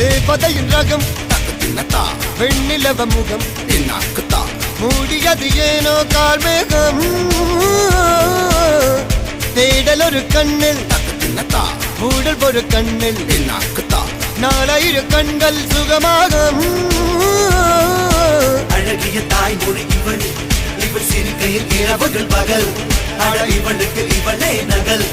தேவதையின் ரகம் வெண்ணிலவ முகம் மூடியது ஏனோ கார்மேகம் தேடல் ஒரு கண்ணில் மூடல் ஒரு கண்ணில் நாலாயிர கண்கள் சுகமாக அழகிய தாய்மொழி இவள் இவள் சிரிக்கையில் இரவுகள் பகல் அழ இவளுக்கு இவளே நகல்.